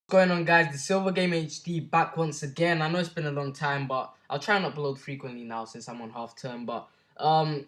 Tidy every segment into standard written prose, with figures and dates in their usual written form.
Going on, guys? The Silver Game HD back once again. I know it's been a long time, but I'll try and upload frequently now since I'm on half term. But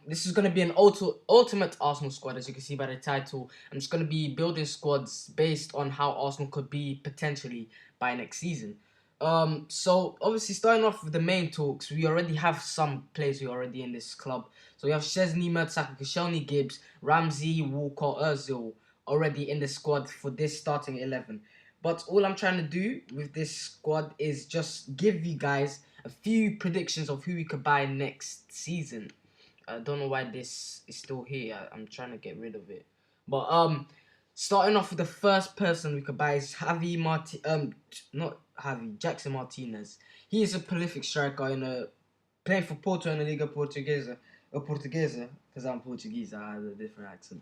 this is gonna be an ultimate Arsenal squad, as you can see by the title. I'm just gonna be building squads based on how Arsenal could be potentially by next season. So obviously starting off with the main talks, we already have some players who are already in this club. So we have Szczesny, Mertesacker, Koscielny, Gibbs, Ramsey, Walcott, Özil already in the squad for this starting 11. But all I'm trying to do with this squad is just give you guys a few predictions of who we could buy next season. I don't know why this is still here. I'm trying to get rid of it. But starting off with the first person we could buy is not Javi, Jackson Martinez. He is a prolific striker playing for Porto in the Liga Portuguesa, because I'm Portuguese, I have a different accent.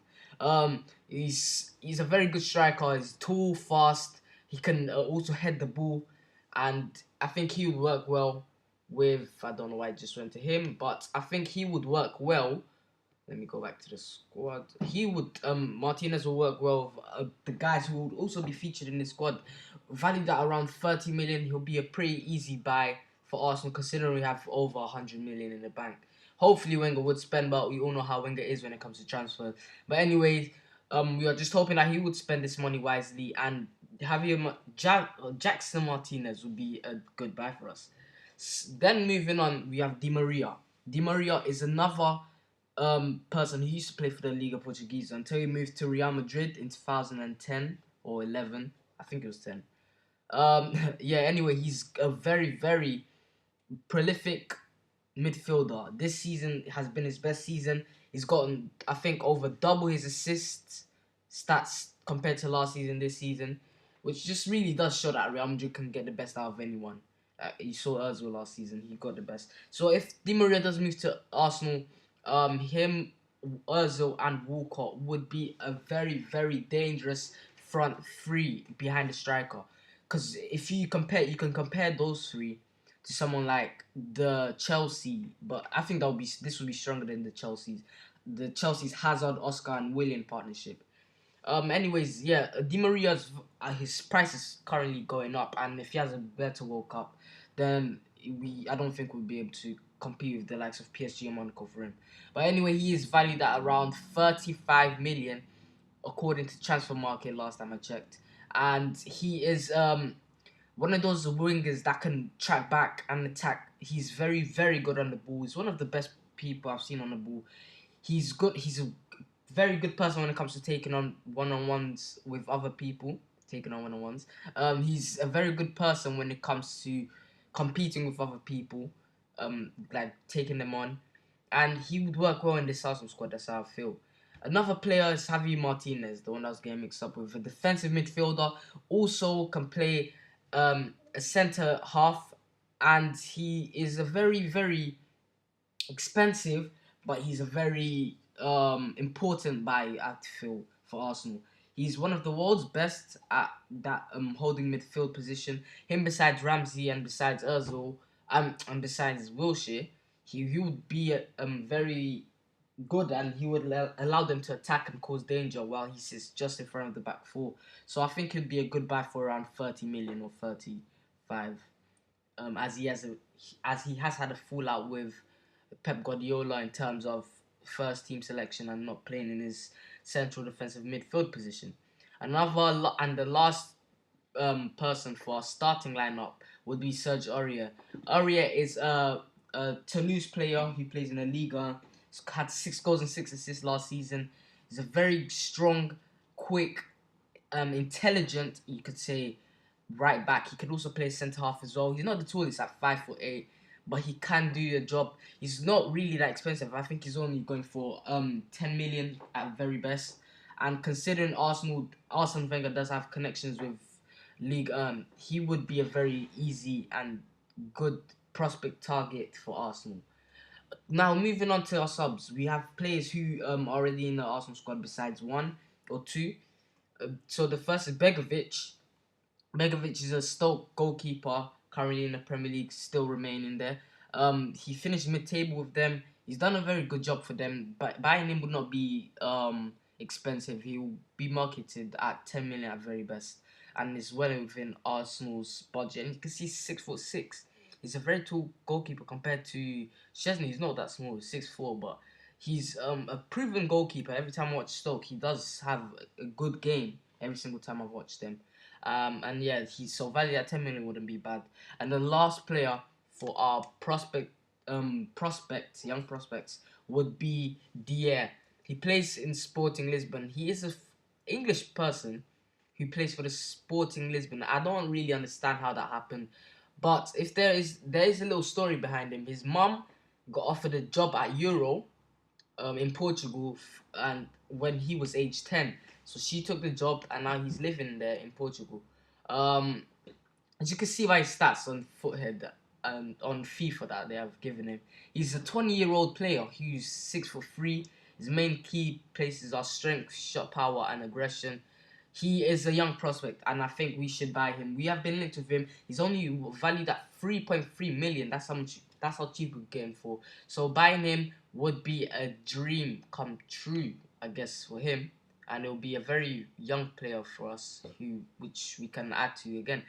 He's a very good striker. He's tall, fast. He can also head the ball, and I think he would work well with. I don't know why I just went to him, but I think he would work well. Let me go back to the squad. Martinez will work well with the guys who would also be featured in this squad. Valued at around 30 million, he'll be a pretty easy buy for Arsenal considering we have over 100 million in the bank. Hopefully Wenger would spend, but we all know how Wenger is when it comes to transfer. But anyway, we are just hoping that he would spend this money wisely, and Jackson Martinez would be a good buy for us. Then moving on, we have Di Maria. Di Maria is another person who used to play for the Liga Portuguesa until he moved to Real Madrid in 2010 or 11. I think it was 10. Yeah, anyway, he's a very, very prolific midfielder. This season has been his best season. He's gotten, I think, over double his assists stats compared to last season, this season, which just really does show that Real Madrid can get the best out of anyone. You saw Özil last season; he got the best. So if Di Maria does move to Arsenal, him, Özil, and Walcott would be a very, very dangerous front three behind the striker. Because if you can compare those three to someone like the Chelsea, but I think this would be stronger than the Chelsea's. The Chelsea's Hazard, Oscar, and Willian partnership. Anyways, yeah, Di Maria's his price is currently going up, and if he has a better World Cup, then I don't think we'll be able to compete with the likes of PSG and Monaco for him. But anyway, he is valued at around 35 million, according to Transfer Market last time I checked, and he is one of those wingers that can track back and attack. He's very, very good on the ball. He's one of the best people I've seen on the ball. He's good. He's a very good person when it comes to taking on one-on-ones with other people. Taking on one-on-ones. He's a very good person when it comes to competing with other people. Like taking them on, and he would work well in this Arsenal squad. That's how I feel. Another player is Javi Martinez, the one I was getting mixed up with. A defensive midfielder, also can play a centre half, and he is a very, very expensive, but he's a very important buy, I feel, for Arsenal. He's one of the world's best at that holding midfield position. Him besides Ramsey and besides Özil and besides Wilshere, he would be very good, and he would allow them to attack and cause danger while he sits just in front of the back four. So I think he'd be a good buy for around 30 million or 35, as he has had a fallout with Pep Guardiola in terms of first team selection and not playing in his central defensive midfield position. And the last person for our starting lineup would be Serge Aurier. Aurier is a Toulouse player who plays in the Liga. He's had 6 goals and 6 assists last season. He's a very strong, quick, intelligent, you could say, right back. He could also play centre half as well. He's not the tallest at 5'8", but he can do the job. He's not really that expensive. I think he's only going for 10 million at very best. And considering Arsene Wenger does have connections with League, he would be a very easy and good prospect target for Arsenal. Now moving on to our subs, we have players who are already in the Arsenal squad besides one or two. So the first is Begovic. Begovic is a Stoke goalkeeper currently in the Premier League, still remaining there. He finished mid-table with them. He's done a very good job for them. But buying him would not be expensive. He will be marketed at 10 million at very best. and is well within Arsenal's budget. And you can see 6'6". He's a very tall goalkeeper compared to Chesney. He's not that small, he's 6'4", but he's a proven goalkeeper. Every time I watch Stoke, he does have a good game every single time I've watched him. And yeah, he's so valued at 10 million wouldn't be bad. And the last player for our young prospects would be Dier. He plays in Sporting Lisbon. He is an English person who plays for the Sporting Lisbon. I don't really understand how that happened, but if there is a little story behind him. His mum got offered a job at Euro, in Portugal, and when he was age 10, so she took the job, and now he's living there in Portugal. Um, as you can see by his stats on Foothead and on FIFA that they have given him, he's a 20-year-old player who's 6'3". His main key places are strength, shot power, and aggression. He is a young prospect, and I think we should buy him. We have been linked with him. He's only valued at 3.3 million. That's how much. That's how cheap we get him for. So buying him would be a dream come true, I guess, for him. And it will be a very young player for us, which we can add to again.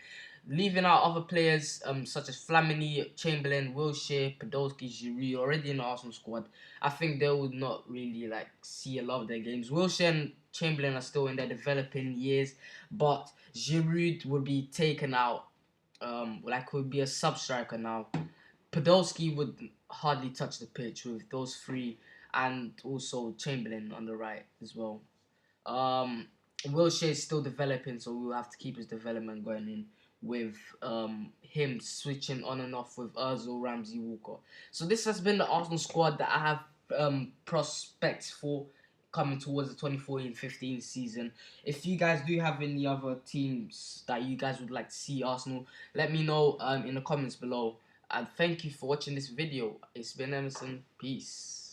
Leaving out other players such as Flamini, Chamberlain, Wilshere, Podolski, Giroud already in the Arsenal squad. I think they would not really see a lot of their games. Wilshere and Chamberlain are still in their developing years, but Giroud would be taken out. Would be a sub striker now. Podolski would hardly touch the pitch with those three, and also Chamberlain on the right as well. Wilshere is still developing, so we'll have to keep his development going in with him switching on and off with Ozil, Ramsey, Walker. So this has been the Arsenal squad that I have prospects for coming towards the 2014-15 season. If you guys do have any other teams that you guys would like to see Arsenal, let me know in the comments below. And thank you for watching this video. It's been Emerson. Peace.